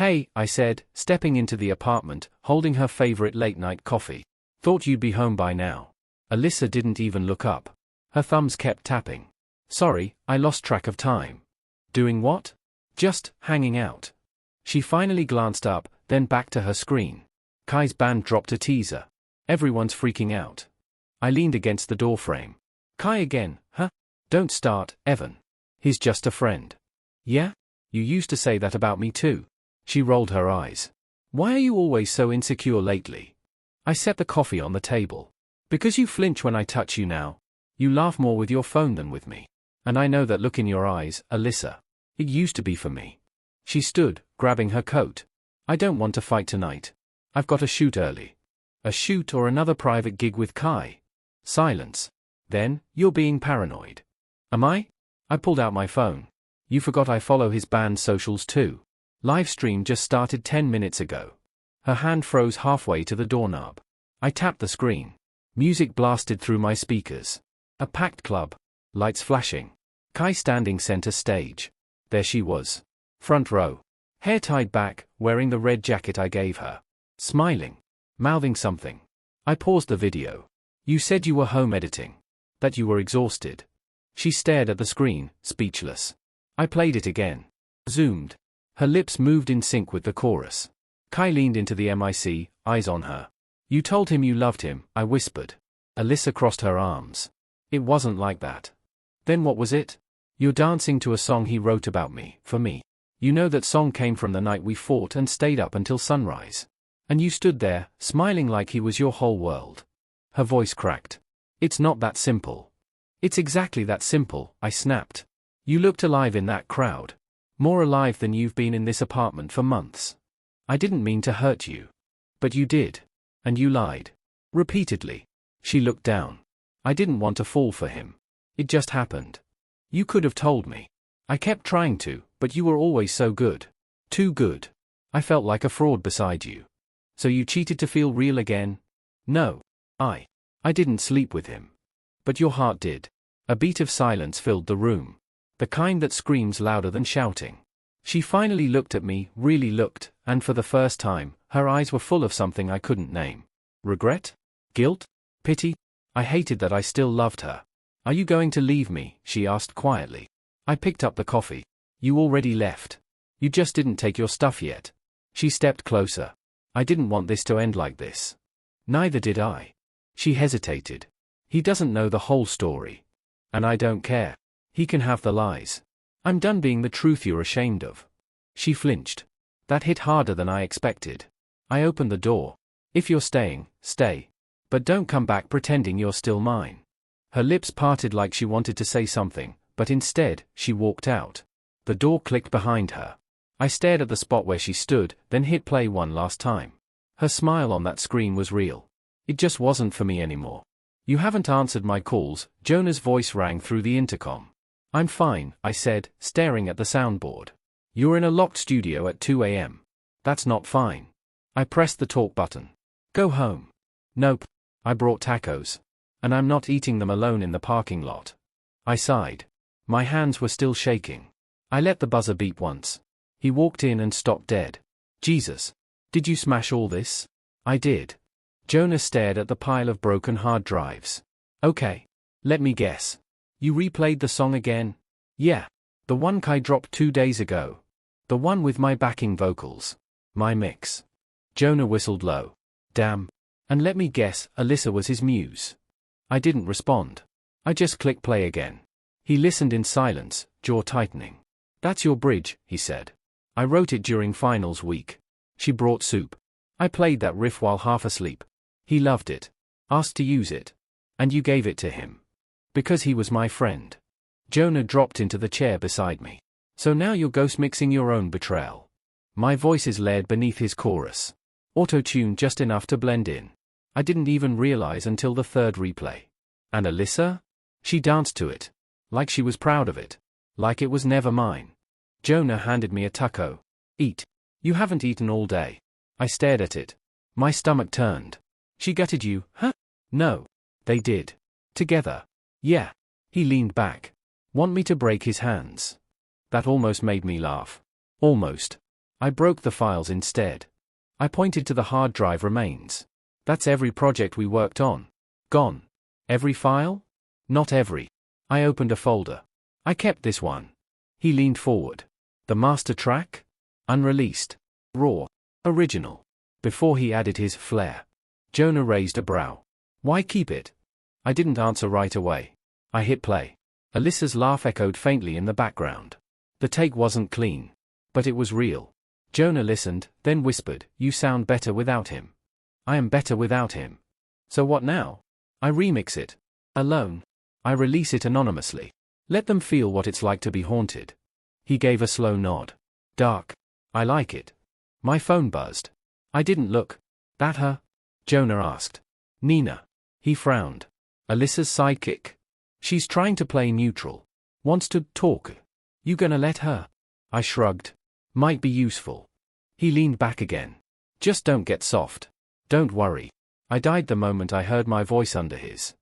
Hey, I said, stepping into the apartment, holding her favorite late-night coffee. Thought you'd be home by now. Alyssa didn't even look up. Her thumbs kept tapping. Sorry, I lost track of time. Doing what? Just hanging out. She finally glanced up, then back to her screen. Kai's band dropped a teaser. Everyone's freaking out. I leaned against the doorframe. Kai again, huh? Don't start, Evan. He's just a friend. Yeah? You used to say that about me too. She rolled her eyes. Why are you always so insecure lately? I set the coffee on the table. Because you flinch when I touch you now. You laugh more with your phone than with me. And I know that look in your eyes, Alyssa. It used to be for me. She stood, grabbing her coat. I don't want to fight tonight. I've got a shoot early. A shoot or another private gig with Kai. Silence. Then, you're being paranoid. Am I? I pulled out my phone. You forgot I follow his band's socials too. Live stream just started 10 minutes ago. Her hand froze halfway to the doorknob. I tapped the screen. Music blasted through my speakers. A packed club. Lights flashing. Kai standing center stage. There she was. Front row. Hair tied back, wearing the red jacket I gave her. Smiling. Mouthing something. I paused the video. You said you were home editing. That you were exhausted. She stared at the screen, speechless. I played it again. Zoomed. Her lips moved in sync with the chorus. Kai leaned into the mic, eyes on her. You told him you loved him, I whispered. Alyssa crossed her arms. It wasn't like that. Then what was it? You're dancing to a song he wrote about me, for me. You know that song came from the night we fought and stayed up until sunrise. And you stood there, smiling like he was your whole world. Her voice cracked. It's not that simple. It's exactly that simple, I snapped. You looked alive in that crowd. More alive than you've been in this apartment for months. I didn't mean to hurt you. But you did. And you lied. Repeatedly. She looked down. I didn't want to fall for him. It just happened. You could have told me. I kept trying to, but you were always so good. Too good. I felt like a fraud beside you. So you cheated to feel real again? No. I didn't sleep with him. But your heart did. A beat of silence filled the room. The kind that screams louder than shouting. She finally looked at me, really looked, and for the first time, her eyes were full of something I couldn't name. Regret? Guilt? Pity? I hated that I still loved her. Are you going to leave me? She asked quietly. I picked up the coffee. You already left. You just didn't take your stuff yet. She stepped closer. I didn't want this to end like this. Neither did I. She hesitated. He doesn't know the whole story. And I don't care. He can have the lies. I'm done being the truth you're ashamed of. She flinched. That hit harder than I expected. I opened the door. If you're staying, stay. But don't come back pretending you're still mine. Her lips parted like she wanted to say something, but instead, she walked out. The door clicked behind her. I stared at the spot where she stood, then hit play one last time. Her smile on that screen was real. It just wasn't for me anymore. You haven't answered my calls, Jonah's voice rang through the intercom. I'm fine, I said, staring at the soundboard. You're in a locked studio at 2 a.m. That's not fine. I pressed the talk button. Go home. Nope. I brought tacos. And I'm not eating them alone in the parking lot. I sighed. My hands were still shaking. I let the buzzer beep once. He walked in and stopped dead. Jesus. Did you smash all this? I did. Jonah stared at the pile of broken hard drives. Okay. Let me guess. You replayed the song again? Yeah. The one Kai dropped 2 days ago. The one with my backing vocals. My mix. Jonah whistled low. Damn. And let me guess, Alyssa was his muse. I didn't respond. I just clicked play again. He listened in silence, jaw tightening. That's your bridge, he said. I wrote it during finals week. She brought soup. I played that riff while half asleep. He loved it. Asked to use it. And you gave it to him. Because he was my friend. Jonah dropped into the chair beside me. So now you're ghost mixing your own Betrayal. My voice is layered beneath his chorus. Auto-tuned just enough to blend in. I didn't even realize until the third replay. And Alyssa? She danced to it. Like she was proud of it. Like it was never mine. Jonah handed me a taco. Eat. You haven't eaten all day. I stared at it. My stomach turned. She gutted you, huh? No. They did. Together. Yeah. He leaned back. Want me to break his hands? That almost made me laugh. Almost. I broke the files instead. I pointed to the hard drive remains. That's every project we worked on. Gone. Every file? Not every. I opened a folder. I kept this one. He leaned forward. The master track? Unreleased. Raw. Original. Before he added his flair. Jonah raised a brow. Why keep it? I didn't answer right away. I hit play. Alyssa's laugh echoed faintly in the background. The take wasn't clean. But it was real. Jonah listened, then whispered, "You sound better without him." I am better without him. So what now? I remix it. Alone. I release it anonymously. Let them feel what it's like to be haunted. He gave a slow nod. Dark. I like it. My phone buzzed. I didn't look. That her? Jonah asked. Nina. He frowned. Alyssa's sidekick. She's trying to play neutral. Wants to talk. You gonna let her? I shrugged. Might be useful. He leaned back again. Just don't get soft. Don't worry. I died the moment I heard my voice under his.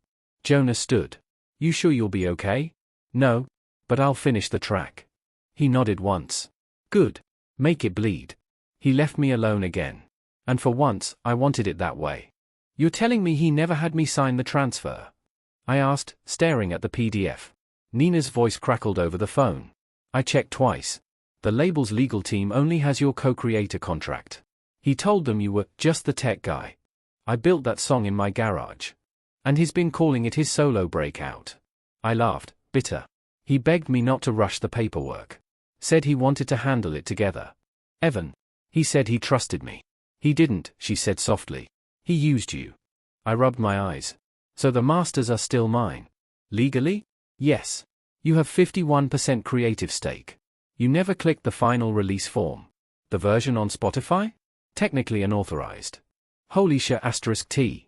Jonah stood. You sure you'll be okay? No. But I'll finish the track. He nodded once. Good. Make it bleed. He left me alone again. And for once, I wanted it that way. You're telling me he never had me sign the transfer? I asked, staring at the PDF. Nina's voice crackled over the phone. I checked twice. The label's legal team only has your co-creator contract. He told them you were just the tech guy. I built that song in my garage. And he's been calling it his solo breakout. I laughed, bitter. He begged me not to rush the paperwork. Said he wanted to handle it together. Evan. He said he trusted me. He didn't, she said softly. He used you. I rubbed my eyes. So the masters are still mine. Legally? Yes. You have 51% creative stake. You never clicked the final release form. The version on Spotify? Technically unauthorized. Holy shit *T.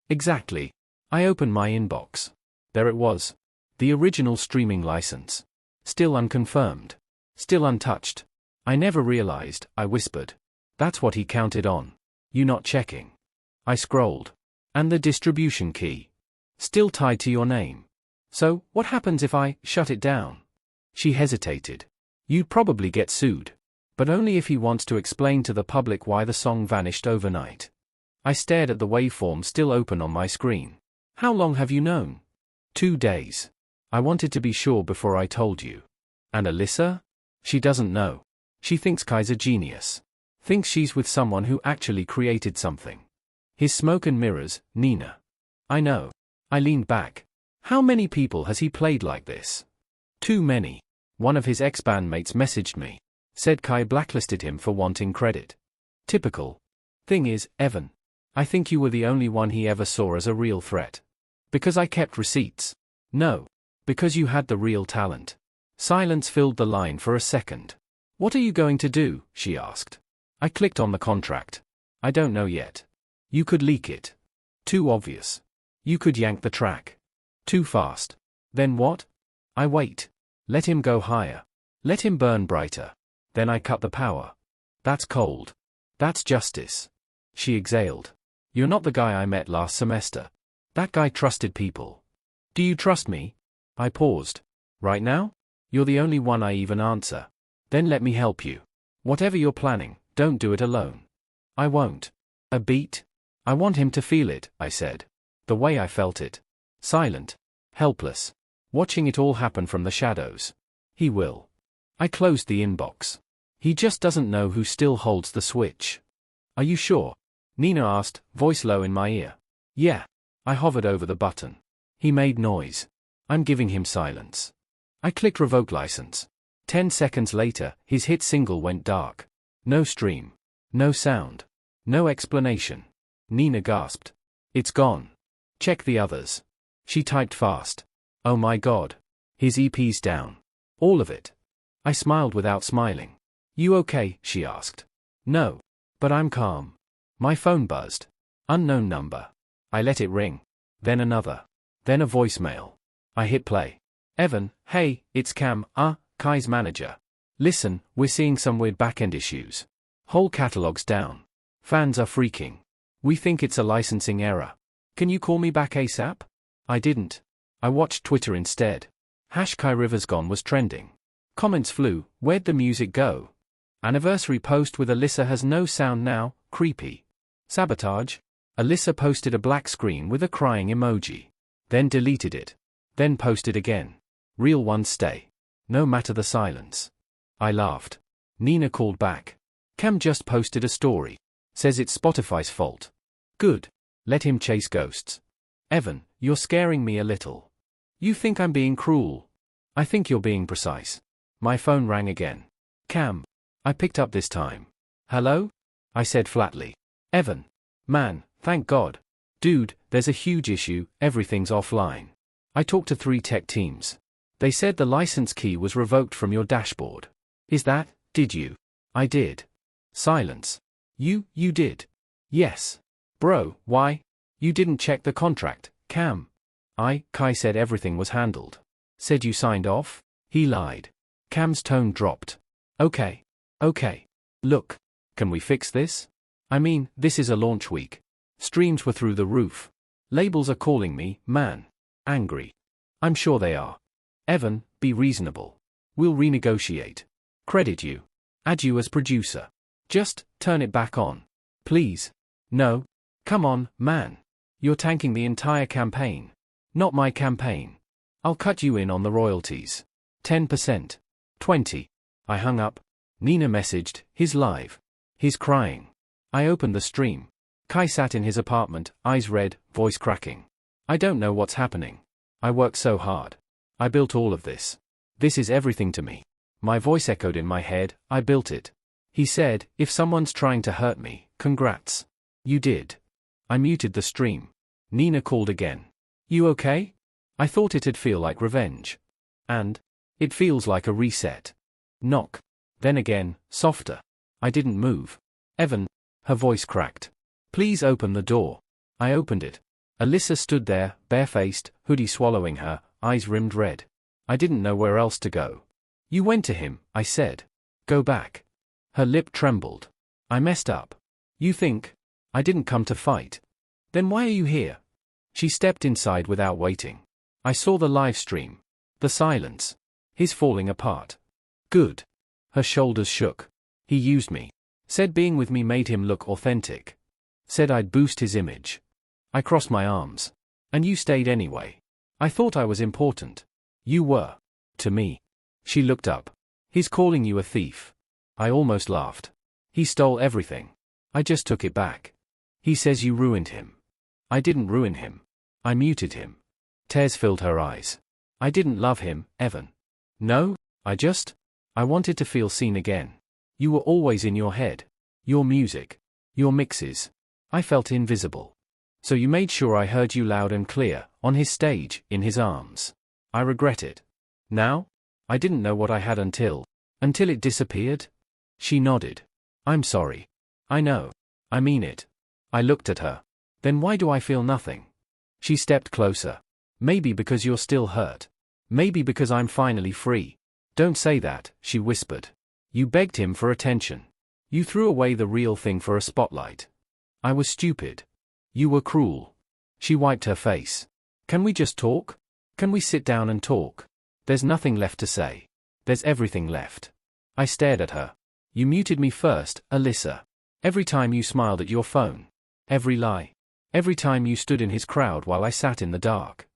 Exactly. I opened my inbox. There it was. The original streaming license. Still unconfirmed. Still untouched. I never realized, I whispered. That's what he counted on. You not checking. I scrolled. And the distribution key. Still tied to your name. So, what happens if I shut it down? She hesitated. You'd probably get sued. But only if he wants to explain to the public why the song vanished overnight. I stared at the waveform still open on my screen. How long have you known? 2 days. I wanted to be sure before I told you. And Alyssa? She doesn't know. She thinks Kai's a genius. Thinks she's with someone who actually created something. His smoke and mirrors, Nina. I know. I leaned back. How many people has he played like this? Too many. One of his ex-bandmates messaged me. Said Kai blacklisted him for wanting credit. Typical. Thing is, Evan. I think you were the only one he ever saw as a real threat. Because I kept receipts. No. Because you had the real talent. Silence filled the line for a second. What are you going to do? She asked. I clicked on the contract. I don't know yet. You could leak it. Too obvious. You could yank the track. Too fast. Then what? I wait. Let him go higher. Let him burn brighter. Then I cut the power. That's cold. That's justice. She exhaled. You're not the guy I met last semester. That guy trusted people. Do you trust me? I paused. Right now? You're the only one I even answer. Then let me help you. Whatever you're planning, don't do it alone. I won't. A beat? I want him to feel it, I said. The way I felt it. Silent. Helpless. Watching it all happen from the shadows. He will. I closed the inbox. He just doesn't know who still holds the switch. Are you sure? Nina asked, voice low in my ear. Yeah. I hovered over the button. He made noise. I'm giving him silence. I clicked revoke license. 10 seconds later, his hit single went dark. No stream. No sound. No explanation. Nina gasped. It's gone. Check the others. She typed fast. Oh my God. His EP's down. All of it. I smiled without smiling. You okay? She asked. No. But I'm calm. My phone buzzed. Unknown number. I let it ring. Then another. Then a voicemail. I hit play. Evan, hey, it's Cam, Kai's manager. Listen, we're seeing some weird backend issues. Whole catalog's down. Fans are freaking. We think it's a licensing error. Can you call me back ASAP? I didn't. I watched Twitter instead. #KaiRiversGone was trending. Comments flew, where'd the music go? Anniversary post with Alyssa has no sound now, creepy. Sabotage? Alyssa posted a black screen with a crying emoji. Then deleted it. Then posted again. Real ones stay. No matter the silence. I laughed. Nina called back. Cam just posted a story. Says it's Spotify's fault. Good. Let him chase ghosts. Evan, you're scaring me a little. You think I'm being cruel? I think you're being precise. My phone rang again. Cam. I picked up this time. Hello? I said flatly. Evan. Man, thank God. Dude, there's a huge issue, everything's offline. I talked to 3 tech teams. They said the license key was revoked from your dashboard. Is that, did you? I did. Silence. You did? Yes. Bro, why? You didn't check the contract, Cam. Kai said everything was handled. Said you signed off? He lied. Cam's tone dropped. Okay. Look. Can we fix this? I mean, this is a launch week. Streams were through the roof. Labels are calling me, man. Angry. I'm sure they are. Evan, be reasonable. We'll renegotiate. Credit you. Add you as producer. Just, turn it back on. Please. No. Come on, man. You're tanking the entire campaign. Not my campaign. I'll cut you in on the royalties. 10%. 20. I hung up. Nina messaged, he's live. He's crying. I opened the stream. Kai sat in his apartment, eyes red, voice cracking. I don't know what's happening. I worked so hard. I built all of this. This is everything to me. My voice echoed in my head, I built it. He said, if someone's trying to hurt me, congrats. You did. I muted the stream. Nina called again. You okay? I thought it'd feel like revenge. And? It feels like a reset. Knock. Then again, softer. I didn't move. Evan. Her voice cracked. Please open the door. I opened it. Alyssa stood there, barefaced, hoodie swallowing her, eyes rimmed red. I didn't know where else to go. You went to him, I said. Go back. Her lip trembled. I messed up. You think? I didn't come to fight. Then why are you here? She stepped inside without waiting. I saw the live stream. The silence. His falling apart. Good. Her shoulders shook. He used me. Said being with me made him look authentic. Said I'd boost his image. I crossed my arms. And you stayed anyway. I thought I was important. You were. To me. She looked up. He's calling you a thief. I almost laughed. He stole everything. I just took it back. He says you ruined him. I didn't ruin him. I muted him. Tears filled her eyes. I didn't love him, Evan. No, I wanted to feel seen again. You were always in your head. Your music. Your mixes. I felt invisible. So you made sure I heard you loud and clear, on his stage, in his arms. I regret it. Now? I didn't know what I had until it disappeared? She nodded. I'm sorry. I know. I mean it. I looked at her. Then why do I feel nothing? She stepped closer. Maybe because you're still hurt. Maybe because I'm finally free. Don't say that, she whispered. You begged him for attention. You threw away the real thing for a spotlight. I was stupid. You were cruel. She wiped her face. Can we just talk? Can we sit down and talk? There's nothing left to say. There's everything left. I stared at her. You muted me first, Alyssa. Every time you smiled at your phone. Every lie. Every time you stood in his crowd while I sat in the dark.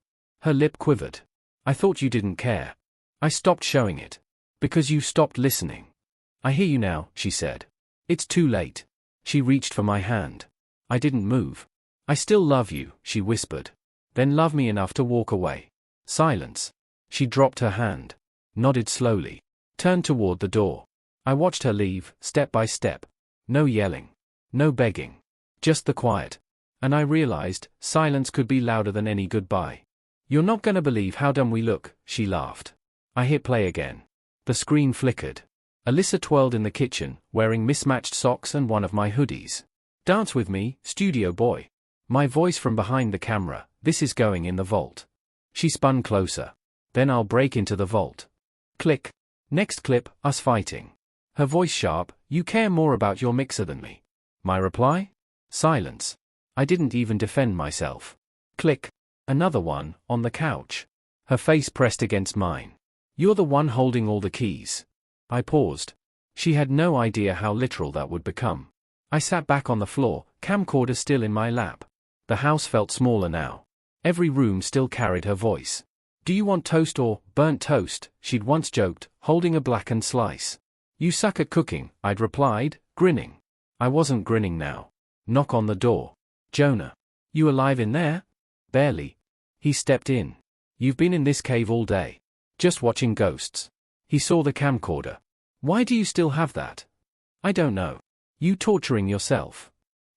Her lip quivered. I thought you didn't care. I stopped showing it. Because you stopped listening. I hear you now, she said. It's too late. She reached for my hand. I didn't move. I still love you, she whispered. Then love me enough to walk away. Silence. She dropped her hand. Nodded slowly. Turned toward the door. I watched her leave, step by step. No yelling. No begging. Just the quiet. And I realized, silence could be louder than any goodbye. You're not gonna believe how dumb we look, she laughed. I hit play again. The screen flickered. Alyssa twirled in the kitchen, wearing mismatched socks and one of my hoodies. Dance with me, studio boy. My voice from behind the camera, this is going in the vault. She spun closer. Then I'll break into the vault. Click. Next clip, us fighting. Her voice sharp, you care more about your mixer than me. My reply? Silence. I didn't even defend myself. Click. Another one, on the couch. Her face pressed against mine. You're the one holding all the keys. I paused. She had no idea how literal that would become. I sat back on the floor, camcorder still in my lap. The house felt smaller now. Every room still carried her voice. "Do you want toast or burnt toast?" she'd once joked, holding a blackened slice. "You suck at cooking," I'd replied, grinning. I wasn't grinning now. Knock on the door. "Jonah. You alive in there?" "Barely." He stepped in. "You've been in this cave all day. Just watching ghosts." He saw the camcorder. "Why do you still have that?" "I don't know." "You torturing yourself?"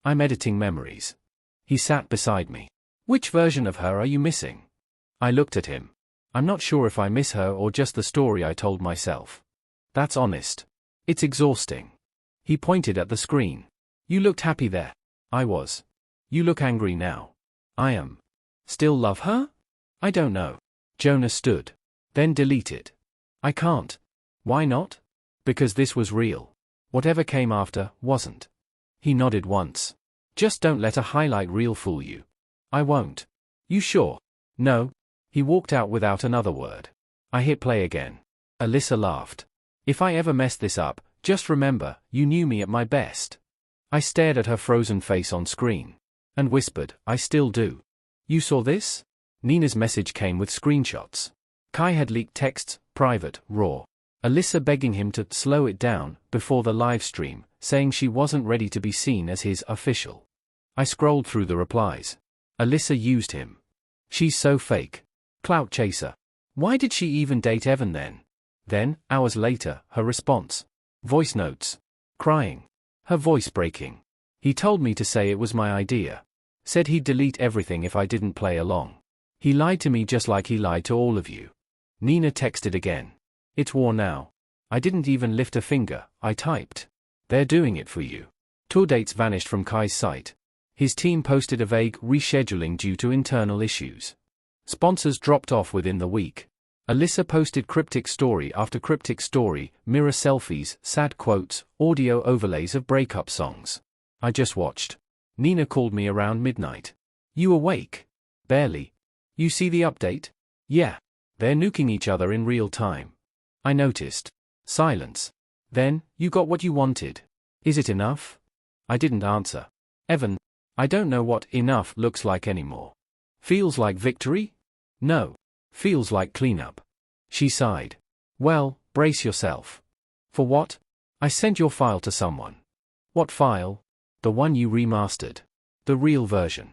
"I'm editing memories." He sat beside me. "Which version of her are you missing?" I looked at him. "I'm not sure if I miss her or just the story I told myself." "That's honest." "It's exhausting." He pointed at the screen. "You looked happy there." I was. "You look angry now." I am. "Still love her?" "I don't know." Jonah stood. "Then delete it." "I can't." "Why not?" "Because this was real. Whatever came after, wasn't." He nodded once. "Just don't let a highlight reel fool you." "I won't." "You sure?" "No." He walked out without another word. I hit play again. Alyssa laughed. "If I ever mess this up, just remember, you knew me at my best." I stared at her frozen face on screen. And whispered, "I still do." "You saw this?" Nina's message came with screenshots. Kai had leaked texts, private, raw. Alyssa begging him to slow it down before the live stream, saying she wasn't ready to be seen as his official. I scrolled through the replies. Alyssa used him. She's so fake. Clout chaser. Why did she even date Evan then? Then, hours later, her response. Voice notes. Crying. Her voice breaking. "He told me to say it was my idea. Said he'd delete everything if I didn't play along. He lied to me just like he lied to all of you." Nina texted again. "It's war now. I didn't even lift a finger," I typed. "They're doing it for you." Tour dates vanished from Kai's site. His team posted a vague rescheduling due to internal issues. Sponsors dropped off within the week. Alyssa posted cryptic story after cryptic story, mirror selfies, sad quotes, audio overlays of breakup songs. I just watched. Nina called me around midnight. "You awake?" "Barely." "You see the update?" "Yeah." "They're nuking each other in real time." I noticed. Silence. Then, "You got what you wanted. Is it enough?" I didn't answer. "Evan, I don't know what enough looks like anymore. Feels like victory? No. Feels like cleanup." She sighed. "Well, brace yourself." "For what?" "I sent your file to someone." "What file?" "The one you remastered. The real version."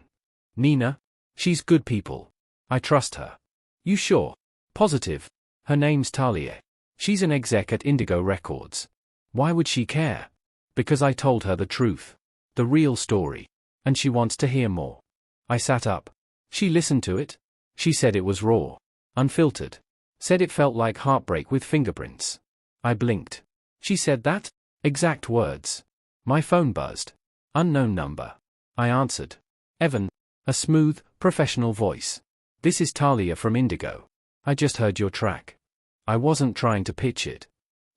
"Nina? She's good people. I trust her." "You sure?" "Positive. Her name's Talia. She's an exec at Indigo Records." "Why would she care?" "Because I told her the truth. The real story. And she wants to hear more." I sat up. "She listened to it?" "She said it was raw. Unfiltered. Said it felt like heartbreak with fingerprints." I blinked. "She said that?" "Exact words." My phone buzzed. Unknown number. I answered. "Evan." A smooth, professional voice. "This is Talia from Indigo. I just heard your track." I wasn't trying to pitch it.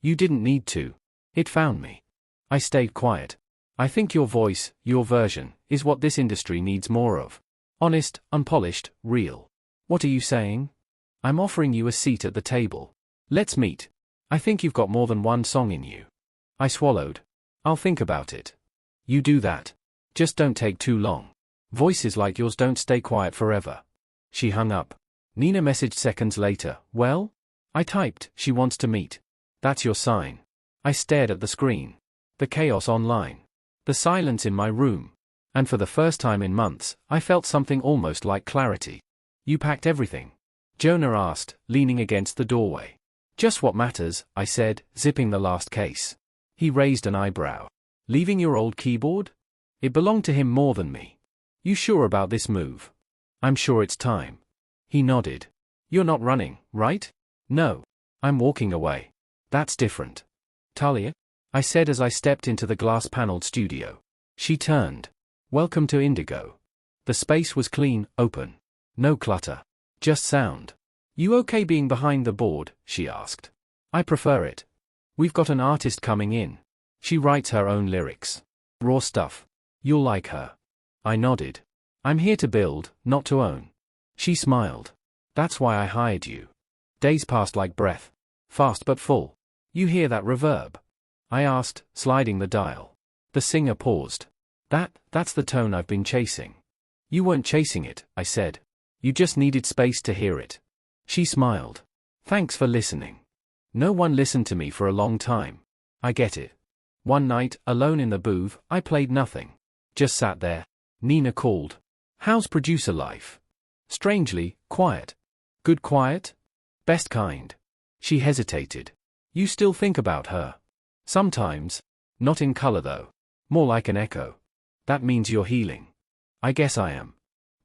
"You didn't need to. It found me." I stayed quiet. "I think your voice, your version, is what this industry needs more of. Honest, unpolished, real." "What are you saying?" "I'm offering you a seat at the table. Let's meet. I think you've got more than one song in you." I swallowed. "I'll think about it." "You do that. Just don't take too long. Voices like yours don't stay quiet forever." She hung up. Nina messaged seconds later. "Well?" I typed, "She wants to meet." "That's your sign." I stared at the screen. The chaos online. The silence in my room. And for the first time in months, I felt something almost like clarity. "You packed everything?" Jonah asked, leaning against the doorway. "Just what matters," I said, zipping the last case. He raised an eyebrow. "Leaving your old keyboard? It belonged to him more than me." "You sure about this move?" "I'm sure it's time." He nodded. "You're not running, right?" "No. I'm walking away." "That's different." "Talia?" I said as I stepped into the glass-paneled studio. She turned. "Welcome to Indigo." The space was clean, open. No clutter. Just sound. "You okay being behind the board?" she asked. "I prefer it. We've got an artist coming in. She writes her own lyrics. Raw stuff. You'll like her." I nodded. "I'm here to build, not to own." She smiled. "That's why I hired you." Days passed like breath. Fast but full. "You hear that reverb?" I asked, sliding the dial. The singer paused. That's the tone I've been chasing. You weren't chasing it, I said. You just needed space to hear it. She smiled. Thanks for listening. No one listened to me for a long time. I get it. One night, alone in the booth, I played nothing. Just sat there. Nina called. How's producer life? Strangely, quiet. Good quiet? Best kind. She hesitated. You still think about her? Sometimes. Not in color though. More like an echo. That means you're healing. I guess I am.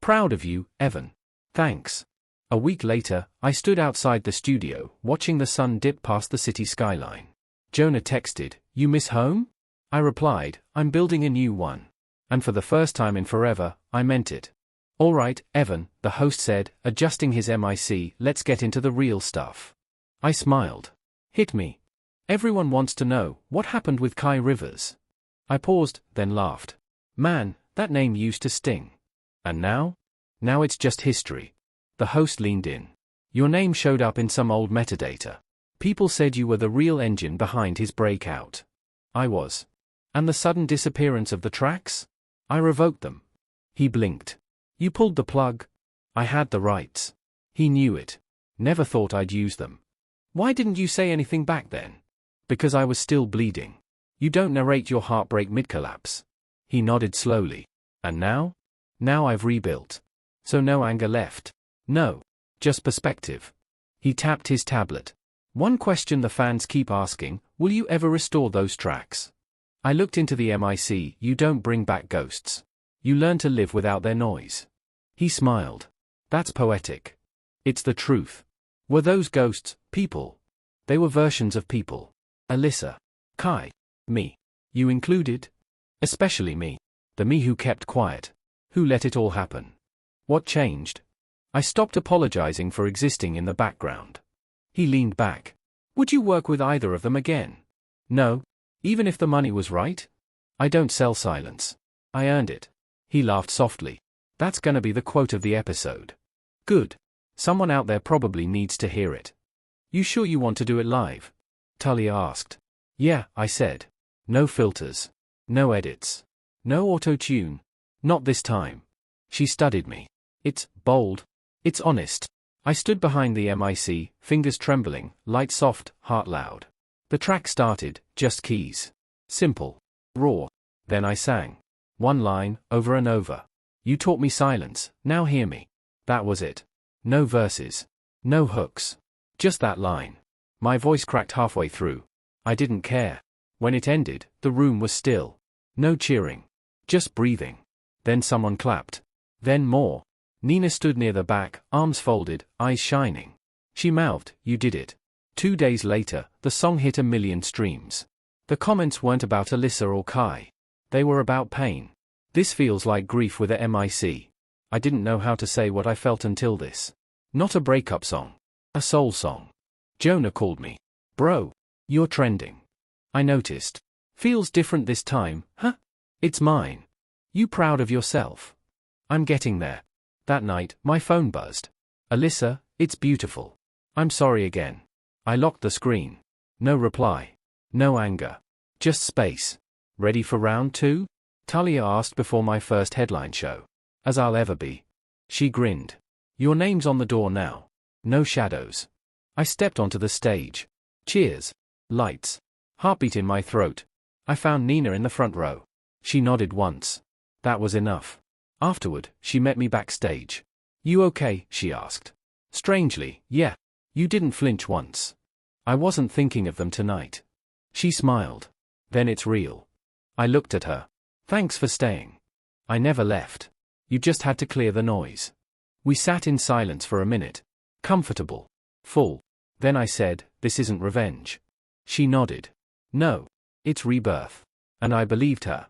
Proud of you, Evan. Thanks. A week later, I stood outside the studio, watching the sun dip past the city skyline. Jonah texted, "You miss home?" I replied, "I'm building a new one." And for the first time in forever, I meant it. All right, Evan, the host said, adjusting his mic, let's get into the real stuff. I smiled. Hit me. Everyone wants to know, what happened with Kai Rivers? I paused, then laughed. Man, that name used to sting. And now? Now it's just history. The host leaned in. Your name showed up in some old metadata. People said you were the real engine behind his breakout. I was. And the sudden disappearance of the tracks? I revoked them. He blinked. You pulled the plug? I had the rights. He knew it. Never thought I'd use them. Why didn't you say anything back then? Because I was still bleeding. You don't narrate your heartbreak mid-collapse. He nodded slowly. And now? Now I've rebuilt. So no anger left. No. Just perspective. He tapped his tablet. One question the fans keep asking, will you ever restore those tracks? I looked into the mic, you don't bring back ghosts. You learn to live without their noise. He smiled. That's poetic. It's the truth. Were those ghosts people? They were versions of people. Alyssa. Kai. Me. You included? Especially me. The me who kept quiet. Who let it all happen. What changed? I stopped apologizing for existing in the background. He leaned back. Would you work with either of them again? No. Even if the money was right? I don't sell silence. I earned it. He laughed softly. That's gonna be the quote of the episode. Good. Someone out there probably needs to hear it. You sure you want to do it live? Talia asked. Yeah, I said. No filters. No edits. No auto-tune. Not this time. She studied me. It's bold. It's honest. I stood behind the mic, fingers trembling, light soft, heart loud. The track started, just keys. Simple. Raw. Then I sang. One line, over and over. You taught me silence, now hear me. That was it. No verses. No hooks. Just that line. My voice cracked halfway through. I didn't care. When it ended, the room was still. No cheering. Just breathing. Then someone clapped. Then more. Nina stood near the back, arms folded, eyes shining. She mouthed, you did it. 2 days later, the song hit 1 million streams. The comments weren't about Alyssa or Kai. They were about pain. This feels like grief with a mic. I didn't know how to say what I felt until this. Not a breakup song. A soul song. Jonah called me. Bro. You're trending. I noticed. Feels different this time, huh? It's mine. You proud of yourself? I'm getting there. That night, my phone buzzed. Alyssa, it's beautiful. I'm sorry again. I locked the screen. No reply. No anger. Just space. Ready for round 2? Talia asked before my first headline show. As I'll ever be. She grinned. Your name's on the door now. No shadows. I stepped onto the stage. Cheers. Lights. Heartbeat in my throat. I found Nina in the front row. She nodded once. That was enough. Afterward, she met me backstage. You okay? She asked. Strangely, yeah. You didn't flinch once. I wasn't thinking of them tonight. She smiled. Then it's real. I looked at her. Thanks for staying. I never left. You just had to clear the noise. We sat in silence for a minute. Comfortable. Full. Then I said, this isn't revenge. She nodded. No. It's rebirth. And I believed her.